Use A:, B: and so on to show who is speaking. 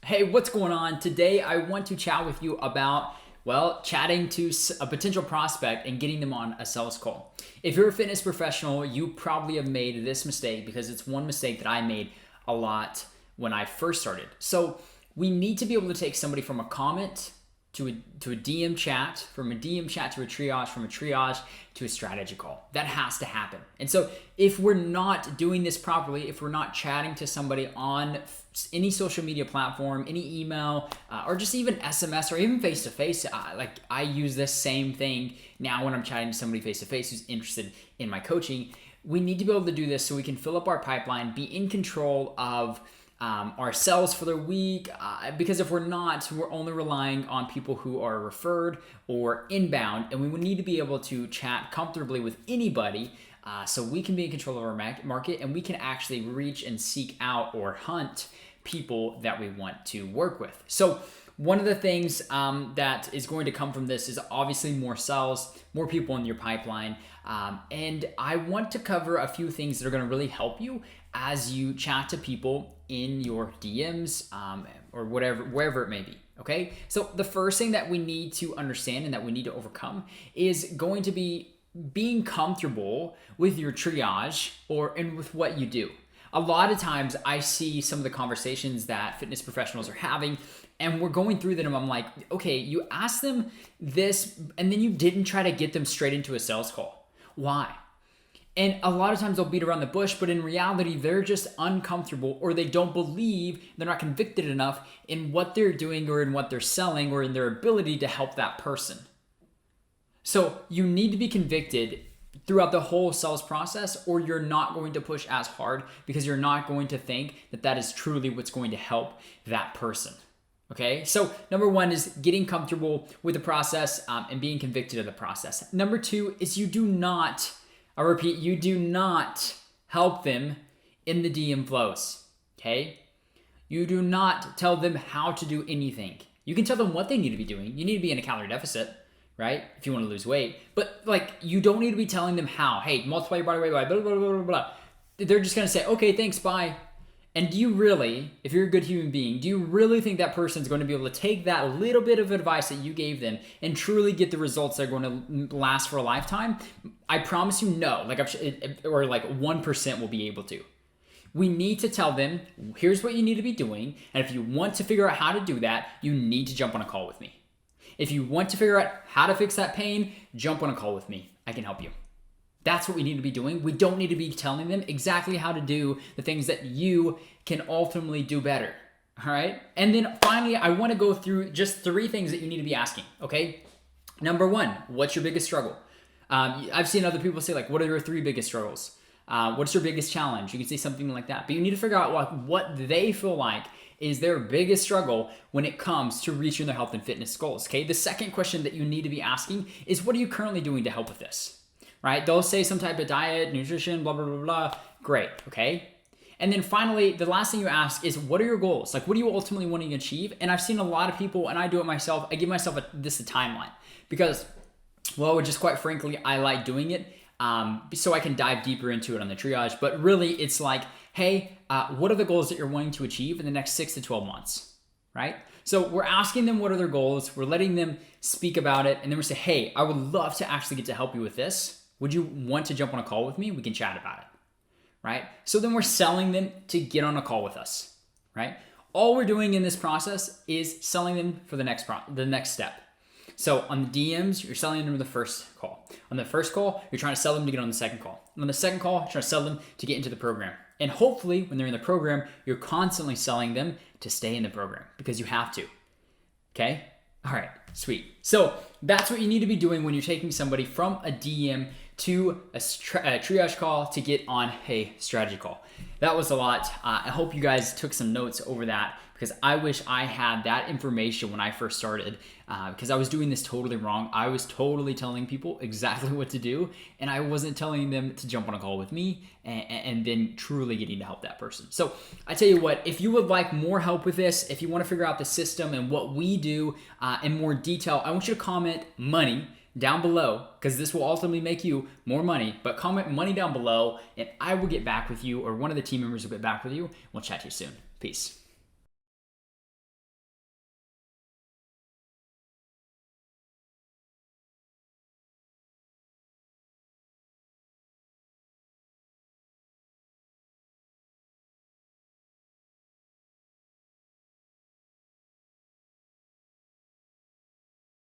A: Hey, what's going on? Today I want to chat with you about, well, chatting to a potential prospect and getting them on a sales call. If you're a fitness professional, you probably have made this mistake because it's one mistake that I made a lot when I first started. So we need to be able to take somebody from a comment to a DM chat, from a DM chat to a triage, from a triage to a strategy call. That has to happen. And so if we're not doing this properly, if we're not chatting to somebody on any social media platform, any email, or just even SMS or even face-to-face, like I use this same thing now when I'm chatting to somebody face-to-face who's interested in my coaching. We need to be able to do this so we can fill up our pipeline, be in control of our sales for the week, because if we're not, we're only relying on people who are referred or inbound, and we would need to be able to chat comfortably with anybody so we can be in control of our market and we can actually reach and seek out or hunt people that we want to work with. So one of the things that is going to come from this is obviously more sales, more people in your pipeline. And I want to cover a few things that are going to really help you as you chat to people in your DMs or wherever it may be. Okay. So the first thing that we need to understand and that we need to overcome is going to be being comfortable with your triage and with what you do. A lot of times I see some of the conversations that fitness professionals are having and we're going through them and I'm like, okay, you asked them this and then you didn't try to get them straight into a sales call. Why? And a lot of times they'll beat around the bush, but in reality, they're just uncomfortable or they don't believe, they're not convicted enough in what they're doing or in what they're selling or in their ability to help that person. So you need to be convicted throughout the whole sales process or you're not going to push as hard because you're not going to think that that is truly what's going to help that person. Okay, so number one is getting comfortable with the process and being convicted of the process. Number two is you do not help them in the DM flows, okay? You do not tell them how to do anything. You can tell them what they need to be doing. You need to be in a calorie deficit, right? If you want to lose weight. But like, you don't need to be telling them how. Hey, multiply your body weight by blah, blah, blah, blah, blah. They're just going to say, okay, thanks, bye. And do you really, if you're a good human being, do you really think that person's going to be able to take that little bit of advice that you gave them and truly get the results that are going to last for a lifetime? I promise you no, or like 1% will be able to. We need to tell them, here's what you need to be doing. And if you want to figure out how to do that, you need to jump on a call with me. If you want to figure out how to fix that pain, jump on a call with me. I can help you. That's what we need to be doing. We don't need to be telling them exactly how to do the things that you can ultimately do better. All right. And then finally, I want to go through just 3 things that you need to be asking. Okay. Number 1, what's your biggest struggle? I've seen other people say, like, what are your 3 biggest struggles? What's your biggest challenge? You can say something like that. But you need to figure out what they feel like is their biggest struggle when it comes to reaching their health and fitness goals. Okay. The second question that you need to be asking is, what are you currently doing to help with this? Right? They'll say some type of diet, nutrition, blah, blah, blah, blah. Great. Okay. And then finally, the last thing you ask is, what are your goals? Like, what are you ultimately wanting to achieve? And I've seen a lot of people, and I do it myself, I give myself a timeline because, well, just quite frankly, I like doing it so I can dive deeper into it on the triage. But really, it's like, hey, what are the goals that you're wanting to achieve in the next 6 to 12 months? Right? So we're asking them what are their goals. We're letting them speak about it. And then we say, hey, I would love to actually get to help you with this. Would you want to jump on a call with me? We can chat about it, right? So then we're selling them to get on a call with us, right? All we're doing in this process is selling them for the next step. So on the DMs, you're selling them the first call. On the first call, you're trying to sell them to get on the second call. And on the second call, you're trying to sell them to get into the program. And hopefully, when they're in the program, you're constantly selling them to stay in the program because you have to, okay? All right, sweet. So that's what you need to be doing when you're taking somebody from a DM to a triage call to get on a strategy call. That was a lot. I hope you guys took some notes over that because I wish I had that information when I first started because I was doing this totally wrong. I was totally telling people exactly what to do and I wasn't telling them to jump on a call with me and then truly getting to help that person. So I tell you what, if you would like more help with this, if you want to figure out the system and what we do in more detail, I want you to comment money down below because this will ultimately make you more money, but comment money down below and I will get back with you or one of the team members will get back with you. We'll chat to you soon. Peace.